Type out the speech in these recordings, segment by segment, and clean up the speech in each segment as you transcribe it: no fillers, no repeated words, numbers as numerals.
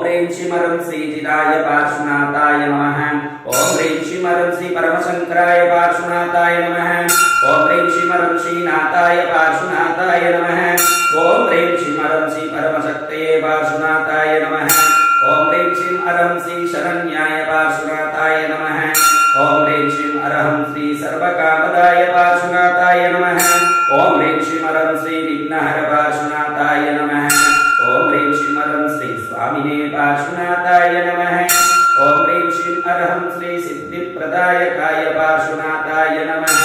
ह्रीं श्रीमरं श्रीजिताय पार्श्वनाथाय नमः। ॐ ह्रीं श्रीमरं श्री परमशंकराय पार्श्वनाथाय नमः। ॐ ह्रीं श्रीमरं श्रीनाथाय पार्श्वनाथाय नमः। ॐ ह्रीं श्रीमरं श्री परमशक्तये पार्श्वनाथाय नमः। ॐ ह्रीं श्रीं अरहं श्री शरण्याय पार्श्वनाथाय नमः। ॐ ह्रीं श्रीं अरहं श्री सर्वकामदाय पार्श्वनाथाय नमः। ॐ ह्रीं श्रीमरं श्री विघ्नहर पार्श्वनाथाय नमः। ॐ ह्रीं श्रीमरं श्री स्वामिने पार्श्वनाथाय नमः। ॐ ह्रीं श्रीं अरहं श्री सिद्धिप्रदायकाय पार्श्वनाथाय नमः।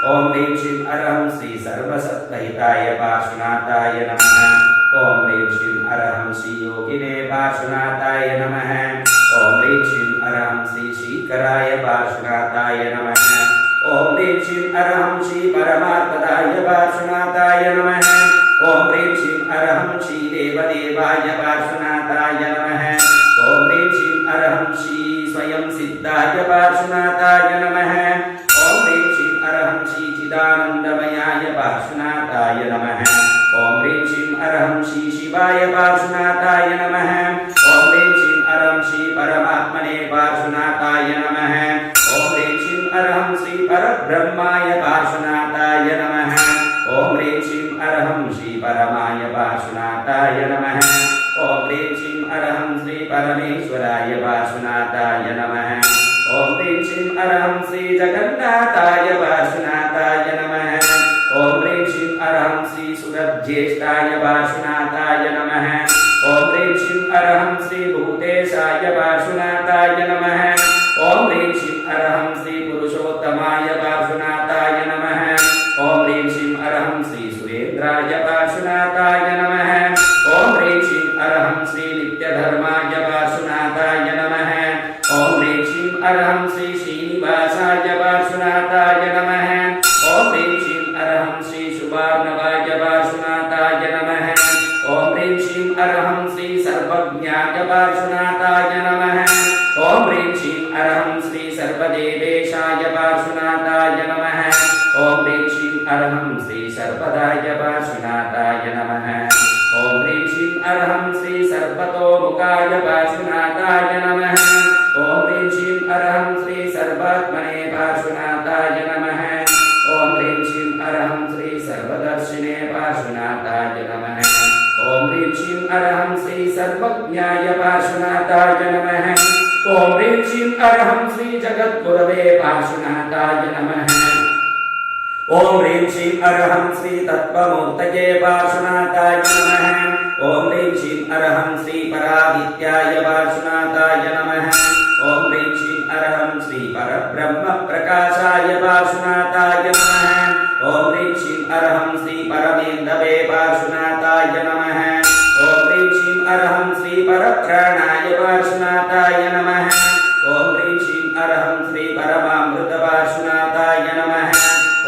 ॐ ह्रीं श्रीं अरहं श्री सर्वसत्त्वहिताय पार्श्वनाथाय नमः। ॐ ह्रीं श्रीं अरहं श्री योगिने पार्श्वनाथाय नमः। ॐ ह्रीं श्रीं अरहं श्री श्रीकराय पार्श्वनाथाय नमः। ॐ ह्रीं श्रीं अरहं श्री परमार्थदाय पार्श्वनाथाय नमः। ॐ ह्रीं श्रीं अरहं श्री देवदेवाय पार्श्वनाथाय नमः। ॐ ह्रीं श्रीं अरहं श्री स्वयं सिद्धाय पार्श्वनाथाय नमः। ॐ ह्रीं श्रीं अरहं श्री चिदानन्दमयाय पार्श्वनाथाय नमः। ॐ ह्रीं श्रीं अरहं श्री शिवाय पार्श्वनाथाय नमः। ॐ ह्रीं श्रीं अरहं श्री परमात्मने पार्श्वनाथाय नमः। ॐ ह्रीं श्रीं अरहं श्री परब्रह्माय पार्श्वनाथाय नमः। ॐ ह्रीं श्रीं अरहं श्री परमाय पार्श्वनाथाय नमः। ॐ ह्रीं श्रीं अरहं श्री परमेश्वराय पार्श्वनाथाय नमः। ॐ ह्रीं श्रीं अरहं श्री जगन्नाथाय पार्श्वनाथाय नमः। ॐ ह्रीं श्रीं अरहं श्री सुरज्येष्ठाय पार्श्वनाथाय नमः। ॐ ह्रीं श्रीं अरहं श्री भूतेशाय पार्श्वनाथाय नमः। ॐ ह्रीं श्रीं अरहं श्री पुरुषोत्तमाय पार्श्वनाथाय नमः। ॐ ह्रीं श्रीं अरहं श्री सुरेन्द्राय पार्श्वनाथाय नमः। ॐ ह्रीं श्रीं अरहं श्री नित्यधर्माय पार्श्वनाथाय नमः। ॐ ह्रीं श्रीं अरहं श्री श्रीनिवासाय पार्श्वनाथाय नमः। ॐ ह्रीं श्रीं अरहं श्री शुभार्णवाय पार्श्वनाथाय नमः। ॐ ह्रीं श्रीं अरहं श्री सर्वज्ञाय पार्श्वनाथाय नमः। ॐ ह्रीं श्रीं अरहं श्री सर्वदेवेशाय पार्श्वनाथाय नमः। ॐ ह्रीं श्रीं अरहं श्री सर्वदाय पार्श्वनाथाय नमः। ॐ ह्रीं श्रीं अरहं श्री सर्वतोमुखाय पार्श्वनाथाय नमः। ॐ ह्रीं श्रीं अरहं श्री सर्वात्मने पार्श्वनाथाय नमः। ॐ ह्रीं श्रीं अरहं श्री सर्वदर्शिने पार्श्वनाथाय नमः। ॐ ह्रीं श्रीं अरहं श्री सर्वज्ञाय पार्श्वनाथाय नमः। ॐ ह्रीं श्रीं अरहं श्री जगद्गुरवे पार्श्वनाथाय नमः। ॐ ह्रीं श्रीं अरहं श्री तत्त्वमूर्तये पार्श्वनाथाय नमः। ॐ ह्रीं श्रीं अरहं श्री परादित्याय पार्श्वनाथाय नमः। ॐ ह्रीं श्रीं अरहं श्री परब्रह्म प्रकाशाय पार्श्वनाथाय नमः। ॐ ह्रीं श्रीं अरहं श्री परमेन्दवे पार्श्वनाथाय नमः। ॐ ह्रीं श्रीं अरहं श्री परप्राणाय पार्श्वनाथाय नमः। ॐ ह्रीं श्रीं अरहं श्री परमामृत पार्श्वनाथाय नमः।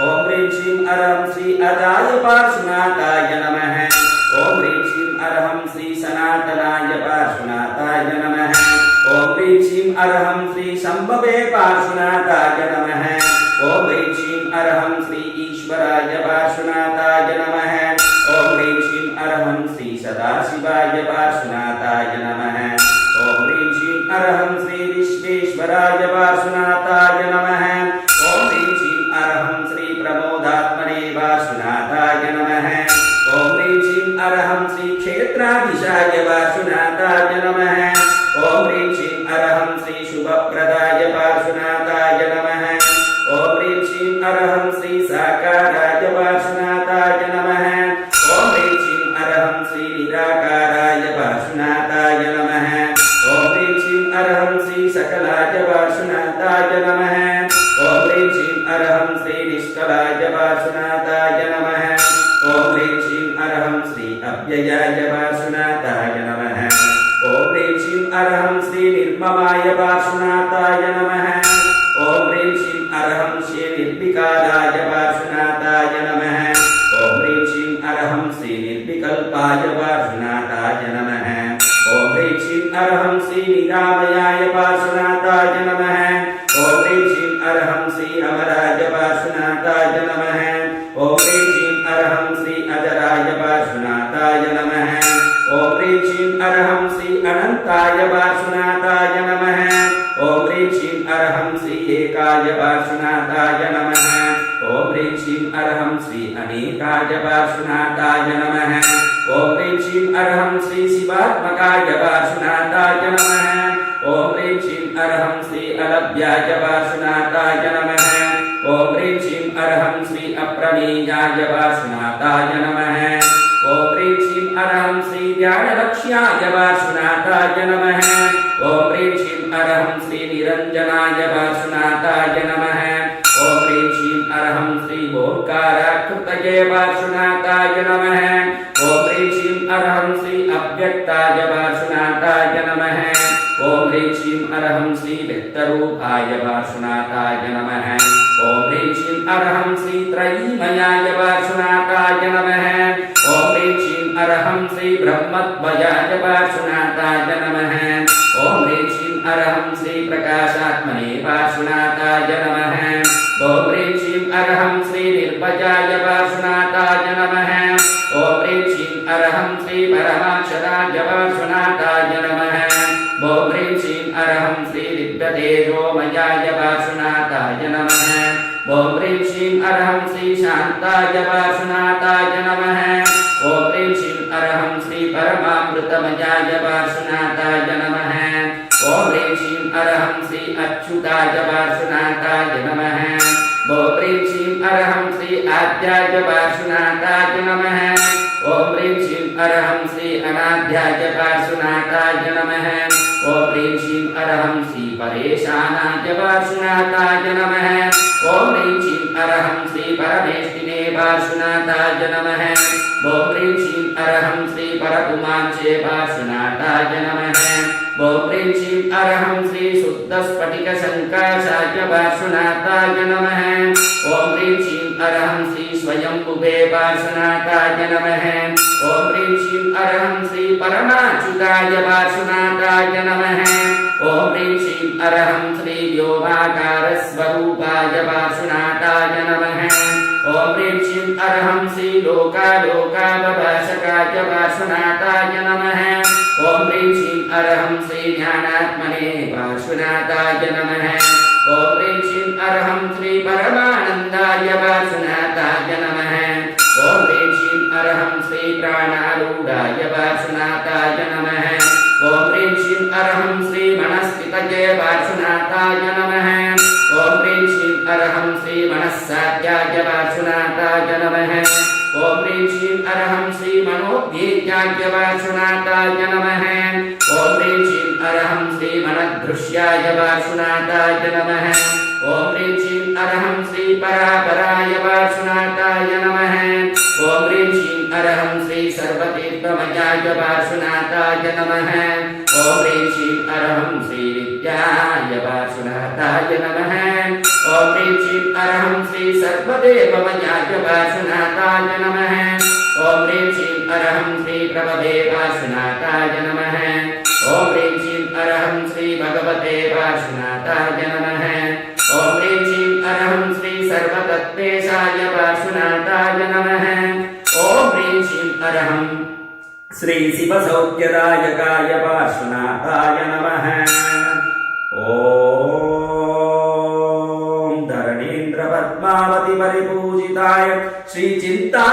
ॐ ह्रीं श्रीं अरहं श्री अजाय पार्श्वनाथाय नमः। ॐ ह्रीं श्रीं अरहं श्री सनातनाय पार्श्वनाथाय नमः। ॐ ह्रीं श्रीं अरहं श्री शम्भवे पार्श्वनाथाय नमः। ॐ ह्रीं श्रीं अरहं श्री ईश्वराय पार्श्वनाथाय नमः। ॐ ह्रीं श्रीं अरहं श्री सदाशिवाय पार्श्वनाथाय नमः। ॐ ह्रीं श्रीं अरहं श्री विश्वेश्वराय पार्श्वनाथाय नमः। ॐ ह्रीं श्रीं अरहं श्री प्रमोदात्मने पार्श्वनाथाय नमः। ॐ ह्रीं श्रीं अरहं श्री क्षेत्राधीशाय पार्श्वनाथाय नमः। ॐ ह्रीं श्रीं अरहं श्री शुभप्रदाय पार्श्वनाथाय नमः। ॐ ह्रीं श्रीं अरहं श्री साकाराय पार्श्वनाथाय नमः। ॐ ह्रीं श्रीं अरहं श्री निराकाराय पार्श्वनाथाय नमः। ॐ ह्रीं श्रीं अरहं श्री सकलाय पार्श्वनाथाय नमः। ॐ ह्रीं श्रीं अरहं श्री निष्कलाय पार्श्वनाथाय नमः। ॐ ह्रीं श्रीं अरहं श्री अव्ययाय पार्श्वनाथाय नमः। ॐ ह्रीं श्रीं अरहं श्री निर्ममाय पार्श्वनाथाय नमः। ॐ ह्रीं श्रीं अरहं श्री निर्विकाराय पार्श्वनाथाय नमः। ॐ ह्रीं श्रीं अरहं श्री निर्विकल्पाय पार्श्वनाथाय नमः। ॐ ह्रीं श्रीं अरहं श्री निरामयाय पार्श्वनाथाय नमः। ॐ ह्रीं श्रीं अरहं श्री अमराय पार्श्वनाथाय नमः। ॐ ह्रीं श्रीं अरहं श्री अजराय पार्श्वनाथाय नमः। ॐ ह्रीं श्रीं अरहं श्री अनंताय पार्श्वनाथाय नमः। ओम ह्रीं श्रीं अरहं श्री एकाय पार्श्वनाथाय नमः। ओम ह्रीं श्रीं अरहं श्री अनेकाय पार्श्वनाथाय नमः। ओम ह्रीं श्रीं अरहं श्री शिवात्मकाय पार्श्वनाथाय नमः। ओम ह्रीं श्रीं अरहं श्री अलभ्याय पार्श्वनाथाय नमः। ओम ह्रीं श्रीं अरहं श्री अप्रमेयाय पार्श्वनाथाय नमः। ओम ह्रीं श्रीं अरहं श्री ज्ञानलक्ष्याय पार्श्वनाथाय नमः। ओम ह्रीं श्रीं अरहं श्री निरंजनाय पार्श्वनाथाय नमः। ओम ह्रीं श्रीं अरहं श्री ओंकाराकृतये पार्श्वनाथाय नमः। ओम ह्रीं श्रीं अरहं श्री अव्यक्ताय पार्श्वनाथाय नमः। ओम ह्रीं श्रीं अरहं श्री व्यक्तरूपाय पार्श्वनाथाय नमः। ओम ह्रीं श्रीं अरहं श्री त्रयीमयाय पार्श्वनाथाय नमः। ओम ह्रीं श्रीं अरहं श्री ब्रह्मद्वयाय पार्श्वनाथाय नमः। ओम ह्रीं श्रीं अरहं श्री प्रकाशात्मने पार्श्वनाथाय नमः। ओम ह्रीं श्रीं अरहं श्री निर्भयाय पार्श्वनाथाय नमः। ओम ह्रीं श्रीं अरहं श्री परमाक्षराय पार्श्वनाथाय नमः। ओम ह्रीं श्रीं अरहं श्री दिव्यतेजोमयाय पार्श्वनाथाय नमः। ओम ह्रीं श्रीं अरहं श्री शान्ताय पार्श्वनाथाय नमः। ओम ह्रीं श्रीं अरहं श्री परमामृतमयाय पार्श्वनाथाय नमः। ओम ह्रीं श्रीं अरहं श्री अच्युताय पार्श्वनाथाय नमः। ओम ह्रीं श्रीं अरहं श्री आद्याय पार्श्वनाथाय नमः। ओम ह्रीं श्रीं अरहं श्री अनाद्याय पार्श्वनाथाय नमः। ओम ह्रीं श्रीं अरहं श्री परेशानाय पार्श्वनाथाय नमः। ओम ह्रीं श्रीं अरहं श्री परमेष्टिने पार्श्वनाथाय नमः। ओम ह्रीं श्रीं अरहं श्री परपुमांसे पार्श्वनाथाय नमः। ओम ह्रीं श्रीं अरहं श्री शुद्धस्फटिकशङ्काशाय पार्श्वनाथाय नमः। ओम ह्रीं श्रीं अरहं श्री स्वयंभुवे पार्श्वनाथाय नमः। ओम ह्रीं श्रीं अरहं श्री परमाच्युताय पार्श्वनाथाय नमः। ओम ह्रीं श्रीं अरहं श्री व्योमाकारस्वरूपाय पार्श्वनाथाय नमः। ओम ह्रीं श्रीं अरहं श्री लोकालोकावभाषकाय पार्श्वनाथाय नमः। ओम ह्रीं श्रीं अरहं श्री ज्ञानात्मने पार्श्वनाथाय नमः। ओम ह्रीं श्रीं अरहं श्री परमानन्दाय पार्श्वनाथाय नमः। ओम ह्रीं श्रीं अरहं श्री प्राणारूढाय पार्श्वनाथाय नमः। ओम ह्रीं श्रीं अरहं श्री मनस्थितये पार्श्वनाथाय नमः। ओम ह्रीं श्रीं अरहं श्री मनस्साध्याय पार्श्वनाथाय नमः। ओम ह्रीं श्रीं अरहं श्री मनोद्वीर्याय पार्श्वनाथाय नमः। ओम ह्रीं श्रीं अरहं श्री मनदृश्याय पार्श्वनाथाय नमः। ओम ह्रीं श्रीं अरहं श्री परापराय पार्श्वनाथाय नमः। ओम ह्रीं श्रीं अरहं श्री सर्वतीर्थमयाय पार्श्वनाथाय नमः। ओम ह्रीं श्रीं अरहं श्री विद्याय पार्श्वनाथाय नमः। ओम ह्रीं श्रीं अरहं श्री सर्वदेवमयाय पार्श्वनाथाय नमः। ओम ह्रीं श्रीं अरहं श्री प्रभवे पार्श्वनाथाय नमः। ओम ह्रीं श्रीं अरहं श्री भगवते पार्श्वनाथाय नमः। ओम ह्रीं श्रीं अरहं श्री सर्वतत्त्वेशाय पार्श्वनाथाय नमः। ओम ह्रीं श्रीं अरहं श्री शिवसौख्यदायकाय पार्श्वनाथाय नमः। ओम धरणीन्द्र पद्मावती परिपूजिताय श्री चिंता